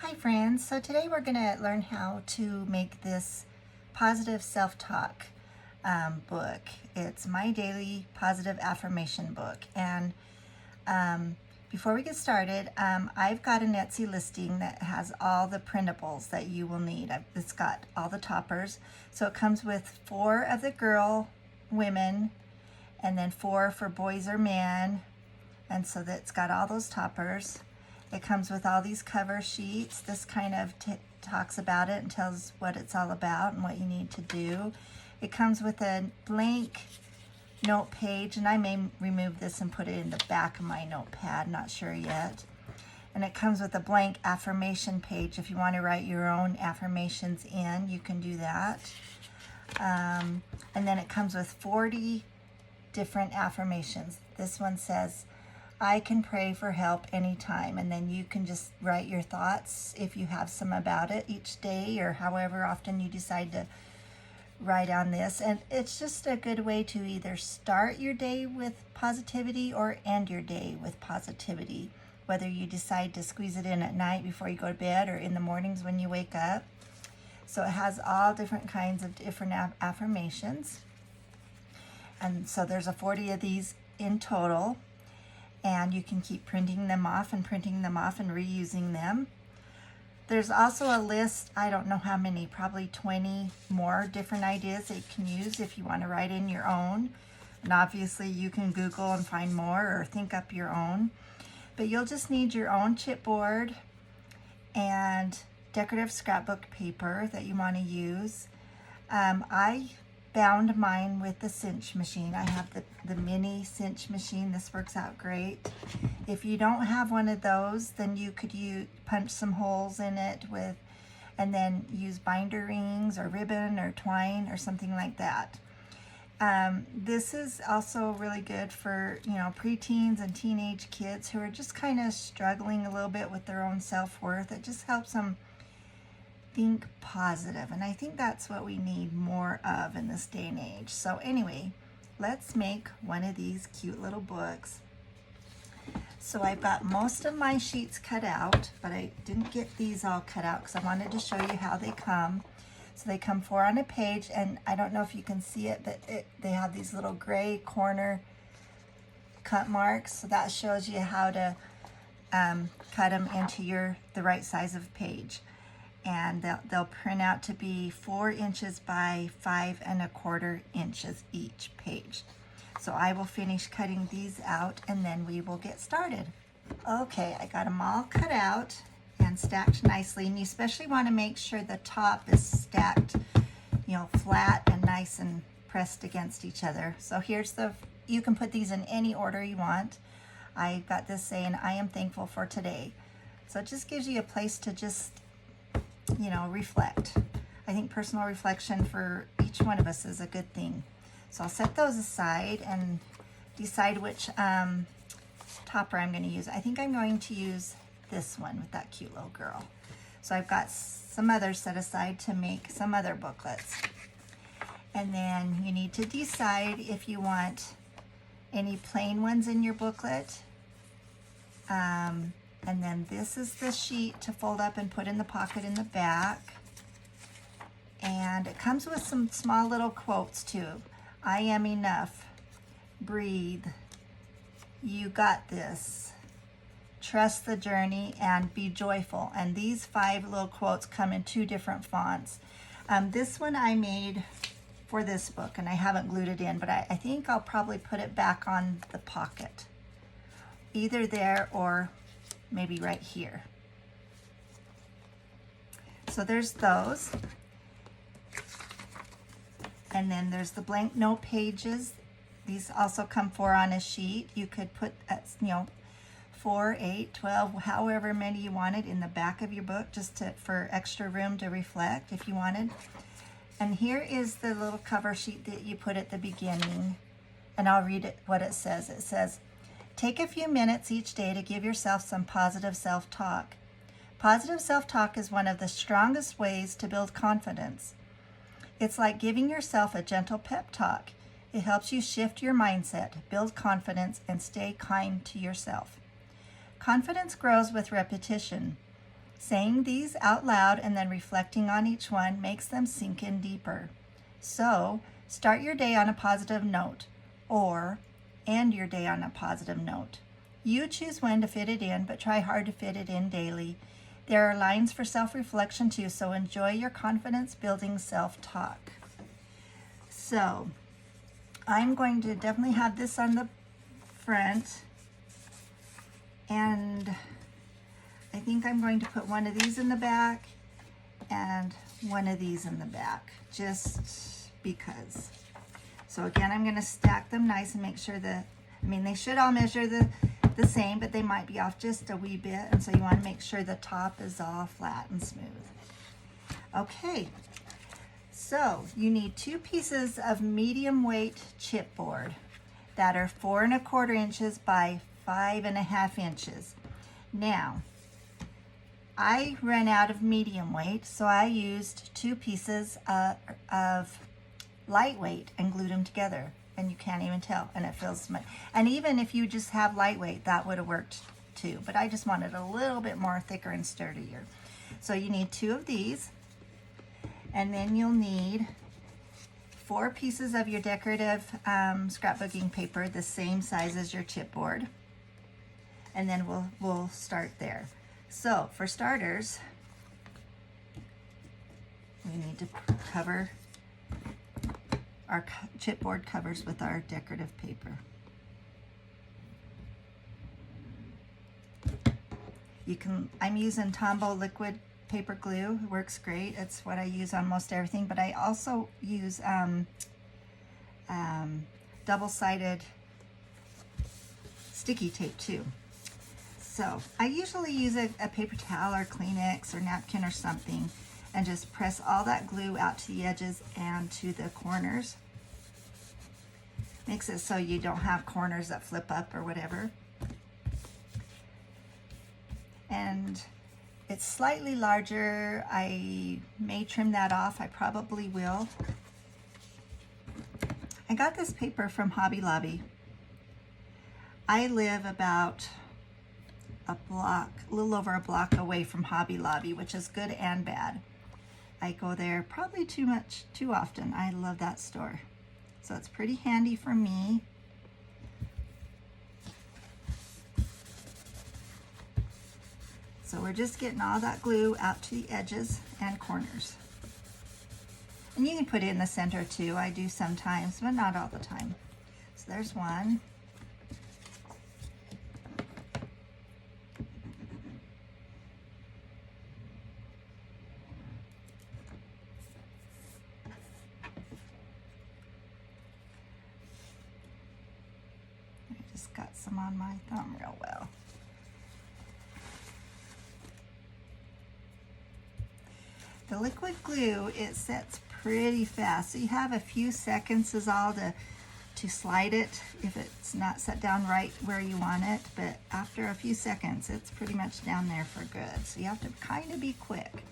Hi friends, so today we're going to learn how to make this positive self-talk book. It's my daily positive affirmation book, and before we get started, I've got an Etsy listing that has all the printables that you will need. It's got all the toppers, so it comes with 4 of the girl women and then 4 for boys or men, and so that's got all those toppers. It comes with all these cover sheets. This kind of talks about it and tells what it's all about and what you need to do. It comes with a blank note page, and I may remove this and put it in the back of my notepad, not sure yet. And it comes with a blank affirmation page. If you want to write your own affirmations in, you can do that. And then it comes with 40 different affirmations. This one says, I can pray for help anytime, and then you can just write your thoughts if you have some about it each day or however often you decide to write on this. And it's just a good way to either start your day with positivity or end your day with positivity, whether you decide to squeeze it in at night before you go to bed or in the mornings when you wake up. So it has all different kinds of different affirmations, and so there's 40 of these in total. And you can keep printing them off and reusing them. There's also a list, I don't know how many, probably 20 more different ideas that you can use if you want to write in your own. And obviously you can Google and find more or think up your own. But you'll just need your own chipboard and decorative scrapbook paper that you want to use. I bound mine with the Cinch Machine. I have the mini Cinch Machine. This works out great. If you don't have one of those, then you could punch some holes in it and then use binder rings or ribbon or twine or something like that. This is also really good for, preteens and teenage kids who are just kind of struggling a little bit with their own self-worth. It just helps them think positive, and I think that's what we need more of in this day and age. So anyway, let's make one of these cute little books. So I've got most of my sheets cut out, but I didn't get these all cut out because I wanted to show you how they come. So they come 4 on a page, and I don't know if you can see it, but they have these little gray corner cut marks. So that shows you how to cut them into the right size of page. And they'll print out to be 4 inches by 5 1/4 inches each page. So I will finish cutting these out and then we will get started. Okay, I got them all cut out and stacked nicely, and you especially want to make sure the top is stacked, flat and nice and pressed against each other. So you can put these in any order you want. I got this saying, I am thankful for today. So it just gives you a place to just reflect. I think personal reflection for each one of us is a good thing. So I'll set those aside and decide which topper I'm going to use. I think I'm going to use this one with that cute little girl. So I've got some others set aside to make some other booklets. And then you need to decide if you want any plain ones in your booklet. And then this is the sheet to fold up and put in the pocket in the back. And it comes with some small little quotes too. I am enough. Breathe. You got this. Trust the journey and be joyful. And these 5 little quotes come in 2 different fonts. This one I made for this book, and I haven't glued it in, but I think I'll probably put it back on the pocket. Either there or maybe right here. So there's those. And then there's the blank note pages. These also come 4 on a sheet. You could put, 4, 8, 12, however many you wanted in the back of your book, just for extra room to reflect if you wanted. And here is the little cover sheet that you put at the beginning. And I'll read what it says. It says, take a few minutes each day to give yourself some positive self-talk. Positive self-talk is one of the strongest ways to build confidence. It's like giving yourself a gentle pep talk. It helps you shift your mindset, build confidence, and stay kind to yourself. Confidence grows with repetition. Saying these out loud and then reflecting on each one makes them sink in deeper. So, start your day on a positive note, or end your day on a positive note. You choose when to fit it in, but try hard to fit it in daily. There are lines for self-reflection too, so enjoy your confidence-building self-talk. So, I'm going to definitely have this on the front, and I think I'm going to put one of these in the back and one of these in the back, just because. So again, I'm going to stack them nice and make sure that, they should all measure the same, but they might be off just a wee bit, and so you want to make sure the top is all flat and smooth. Okay, so you need 2 pieces of medium weight chipboard that are 4 1/4 inches by 5 1/2 inches. Now, I ran out of medium weight, so I used 2 pieces of lightweight and glued them together, and you can't even tell, and it feels smooth. And even if you just have lightweight, that would have worked too, but I just wanted a little bit more thicker and sturdier. So you need 2 of these, and then you'll need 4 pieces of your decorative scrapbooking paper, the same size as your chipboard, and then we'll start there. So for starters, we need to cover our chipboard covers with our decorative paper. I'm using Tombow liquid paper glue. It works great. It's what I use on most everything, but I also use double-sided sticky tape too. So I usually use a paper towel or Kleenex or napkin or something and just press all that glue out to the edges and to the corners. Makes it so you don't have corners that flip up or whatever. And it's slightly larger. I may trim that off. I probably will. I got this paper from Hobby Lobby. I live about a little over a block away from Hobby Lobby, which is good and bad. I go there probably too often. I love that store. So it's pretty handy for me. So we're just getting all that glue out to the edges and corners. And you can put it in the center too. I do sometimes, but not all the time. So there's one. Got some on my thumb real well. The liquid glue, it sets pretty fast, so you have a few seconds is all to slide it if it's not set down right where you want it, but after a few seconds it's pretty much down there for good, so you have to kind of be quick.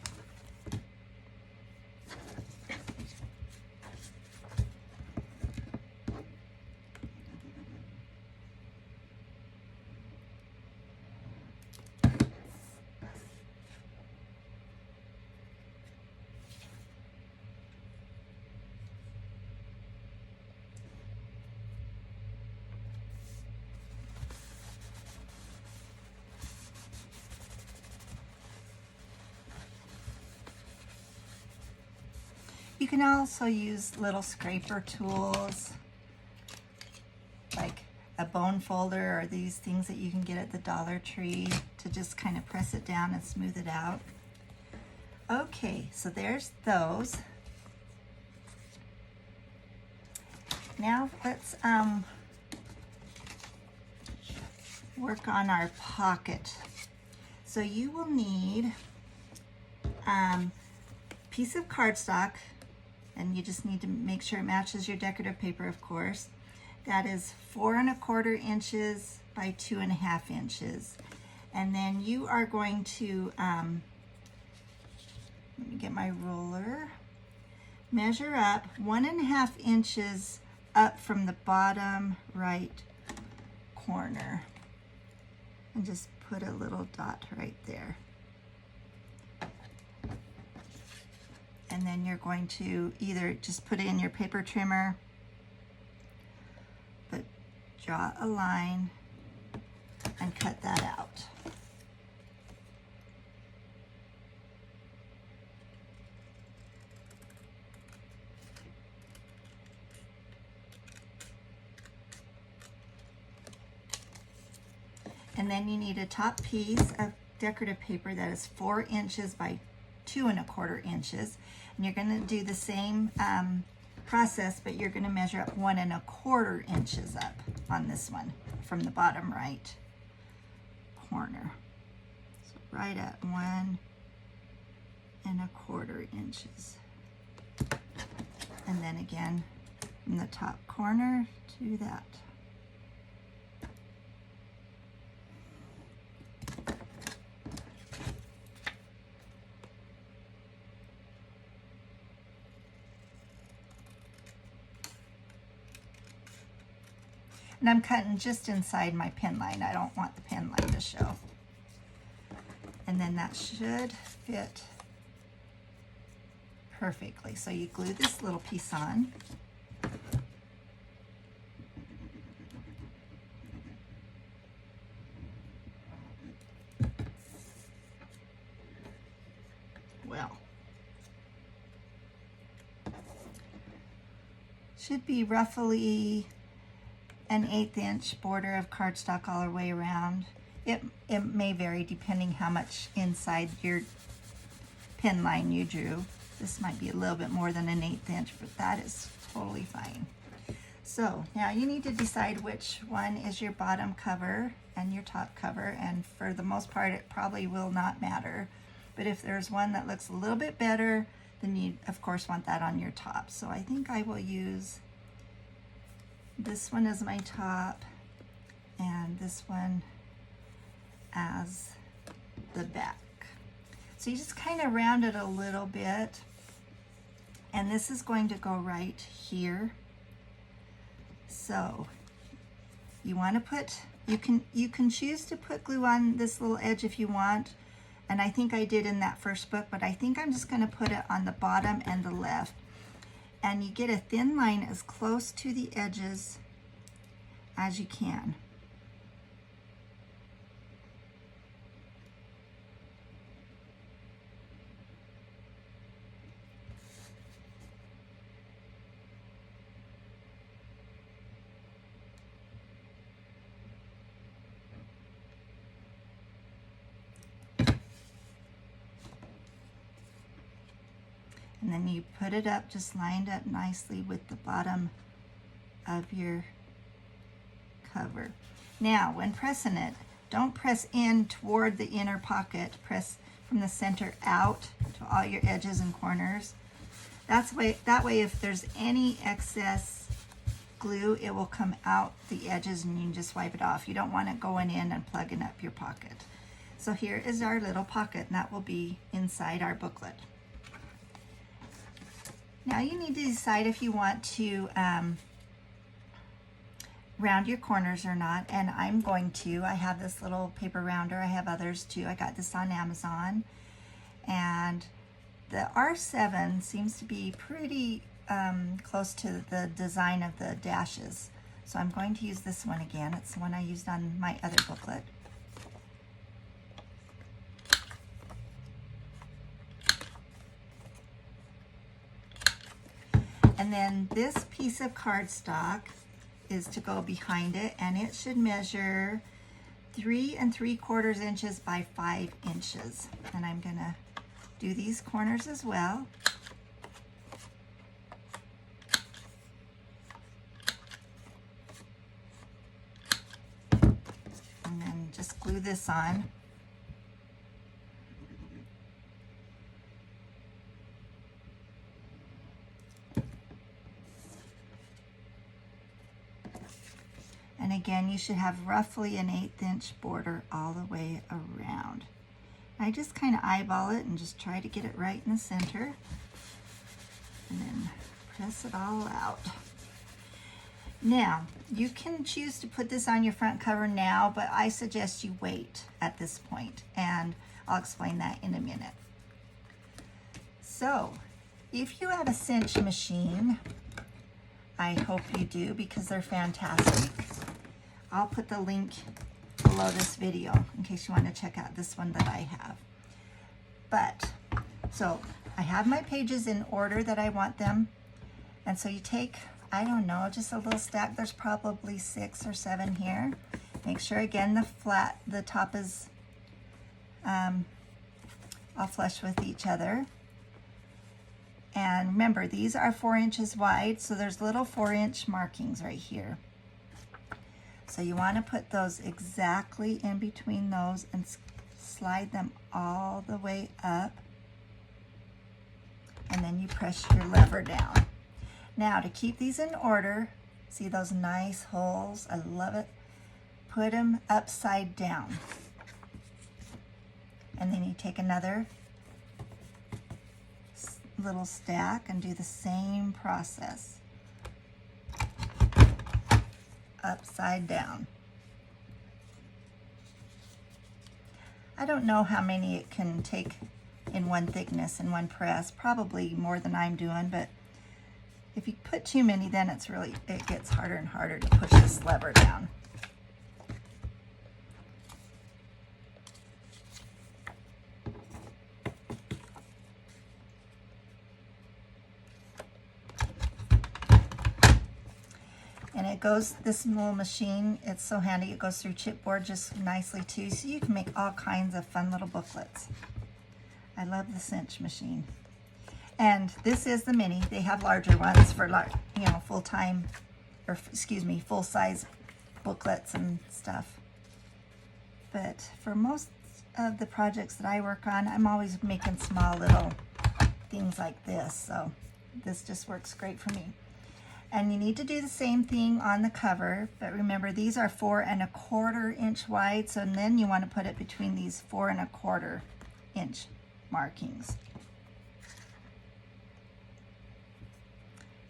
You can also use little scraper tools, like a bone folder or these things that you can get at the Dollar Tree to just kind of press it down and smooth it out. Okay, so there's those. Now let's work on our pocket. So you will need a piece of cardstock, and you just need to make sure it matches your decorative paper, of course. That is 4 1/4 inches by 2 1/2 inches. And then you are going to, let me get my ruler, measure up 1 1/2 inches up from the bottom right corner. And just put a little dot right there. And then you're going to either just put it in your paper trimmer, but draw a line and cut that out. And then you need a top piece of decorative paper that is 4 inches by 2 1/4 inches. And you're going to do the same process, but you're going to measure up 1 1/4 inches up on this one from the bottom right corner. So right at 1 1/4 inches. And then again from the top corner to that. And I'm cutting just inside my pin line. I don't want the pin line to show. And then that should fit perfectly. So you glue this little piece on. Well, should be roughly an 1/8 inch border of cardstock all the way around. It may vary depending how much inside your pin line you drew. This might be a little bit more than an 1/8 inch, but that is totally fine. So now you need to decide which one is your bottom cover and your top cover, and for the most part it probably will not matter. But if there's one that looks a little bit better, then you of course want that on your top. So I think I will use this one as my top and this one as the back. So you just kind of round it a little bit, and this is going to go right here. So you want to put, you can choose to put glue on this little edge if you want, and I think I did in that first book, but I think I'm just going to put it on the bottom and the left. And you get a thin line as close to the edges as you can. And then you put it up, just lined up nicely with the bottom of your cover. Now, when pressing it, don't press in toward the inner pocket. Press from the center out to all your edges and corners. That way if there's any excess glue, it will come out the edges and you can just wipe it off. You don't want it going in and plugging up your pocket. So here is our little pocket, and that will be inside our booklet. Now you need to decide if you want to round your corners or not, and I'm going to. I have this little paper rounder. I have others too. I got this on Amazon, and the R7 seems to be pretty close to the design of the dashes. So I'm going to use this one again. It's the one I used on my other booklet. And then this piece of cardstock is to go behind it, and it should measure 3 3/4 inches by 5 inches. And I'm gonna do these corners as well. And then just glue this on. And again, you should have roughly an 1/8 inch border all the way around. I just kind of eyeball it and just try to get it right in the center. And then press it all out. Now, you can choose to put this on your front cover now, but I suggest you wait at this point, and I'll explain that in a minute. So, If you have a Cinch machine, I hope you do because they're fantastic. I'll put the link below this video in case you want to check out this one that I have. But, so I have my pages in order that I want them. And so you take, I don't know, just a little stack. There's probably 6 or 7 here. Make sure again the top is all flush with each other. And remember, these are 4 inches wide, so there's little 4-inch markings right here. So you want to put those exactly in between those and slide them all the way up. And then you press your lever down. Now to keep these in order, see those nice holes? I love it. Put them upside down. And then you take another little stack and do the same process. Upside down. I don't know how many it can take in one thickness in one press, probably more than I'm doing, but if you put too many, then it gets harder and harder to push this lever down. And it goes, this little machine, it's so handy, it goes through chipboard just nicely too, so you can make all kinds of fun little booklets. I love the Cinch machine. And this is the mini. They have larger ones for full-time, or excuse me, full-size booklets and stuff. But for most of the projects that I work on, I'm always making small little things like this, so this just works great for me. And you need to do the same thing on the cover, but remember these are 4 1/4 inch wide, so then you want to put it between these 4 1/4 inch markings.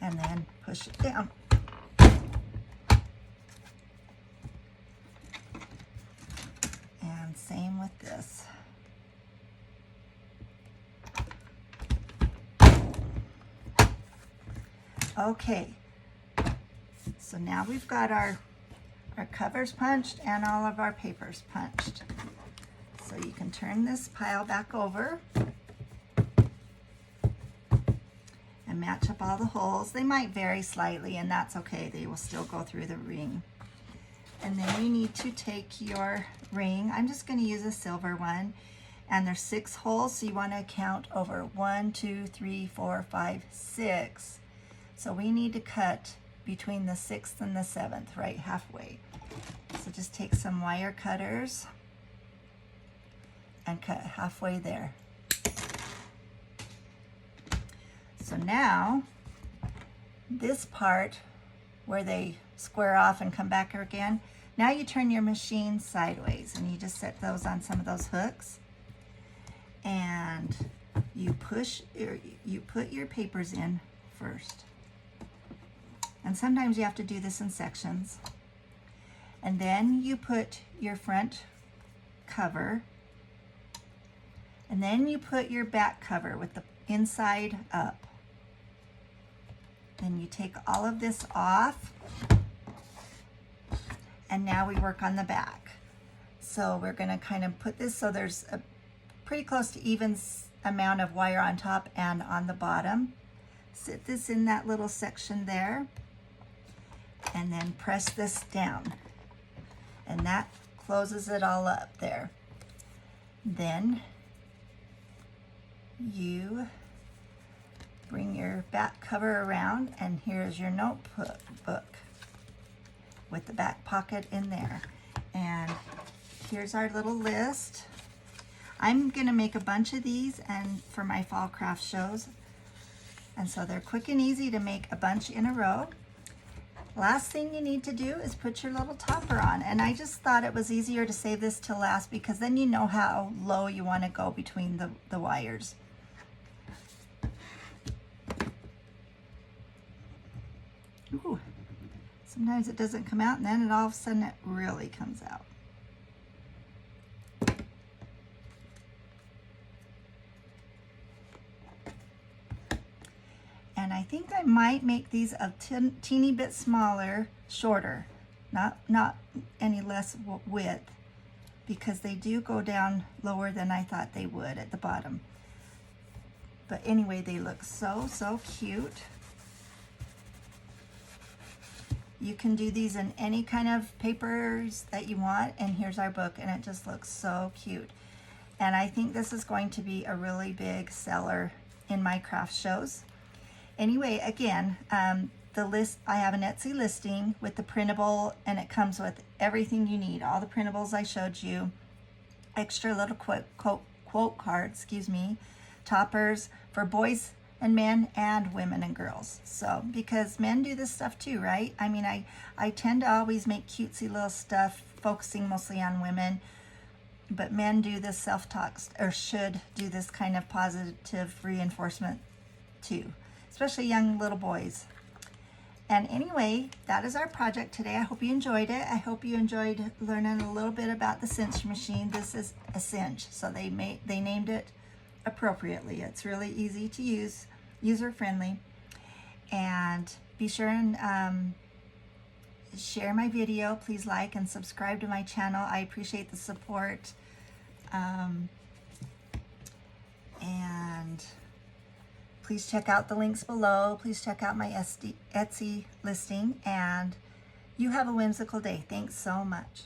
And then push it down. And same with this. Okay. So now we've got our covers punched and all of our papers punched. So you can turn this pile back over and match up all the holes. They might vary slightly, and that's okay. They will still go through the ring. And then you need to take your ring. I'm just going to use a silver one. And there's 6 holes, so you want to count over 1, 2, 3, 4, 5, 6. So we need to cut between the 6th and the 7th, right halfway. So just take some wire cutters and cut halfway there. So now, this part where they square off and come back again, now you turn your machine sideways and you just set those on some of those hooks. And you put your papers in first. And sometimes you have to do this in sections. And then you put your front cover. And then you put your back cover with the inside up. Then you take all of this off. And now we work on the back. So we're going to kind of put this so there's a pretty close to even amount of wire on top and on the bottom. Sit this in that little section there. And then press this down. And that closes it all up there. Then you bring your back cover around, and here's your notebook with the back pocket in there. And here's our little list. I'm gonna make a bunch of these and for my fall craft shows. And so they're quick and easy to make a bunch in a row. Last thing you need to do is put your little topper on. And I just thought it was easier to save this till last because then you know how low you want to go between the wires. Ooh, sometimes it doesn't come out and then all of a sudden it really comes out. And I think I might make these a teeny bit smaller, shorter, not any less width, because they do go down lower than I thought they would at the bottom. But anyway, they look so cute. You can do these in any kind of papers that you want, and here's our book, and it just looks so cute. And I think this is going to be a really big seller in my craft shows. Anyway, again, the list, I have an Etsy listing with the printable, and it comes with everything you need, all the printables I showed you, extra little quote cards, excuse me, toppers for boys and men and women and girls. So, because men do this stuff too, right? I mean, I tend to always make cutesy little stuff focusing mostly on women, but men do this self-talk, or should do this kind of positive reinforcement too, especially young little boys. And anyway, that is our project today. I hope you enjoyed it. I hope you enjoyed learning a little bit about the Cinch Machine. This is a cinch, so they named it appropriately. It's really easy to use, user-friendly. And be sure and share my video. Please like and subscribe to my channel. I appreciate the support. And please check out the links below. Please check out my Etsy listing. And you have a whimsical day. Thanks so much.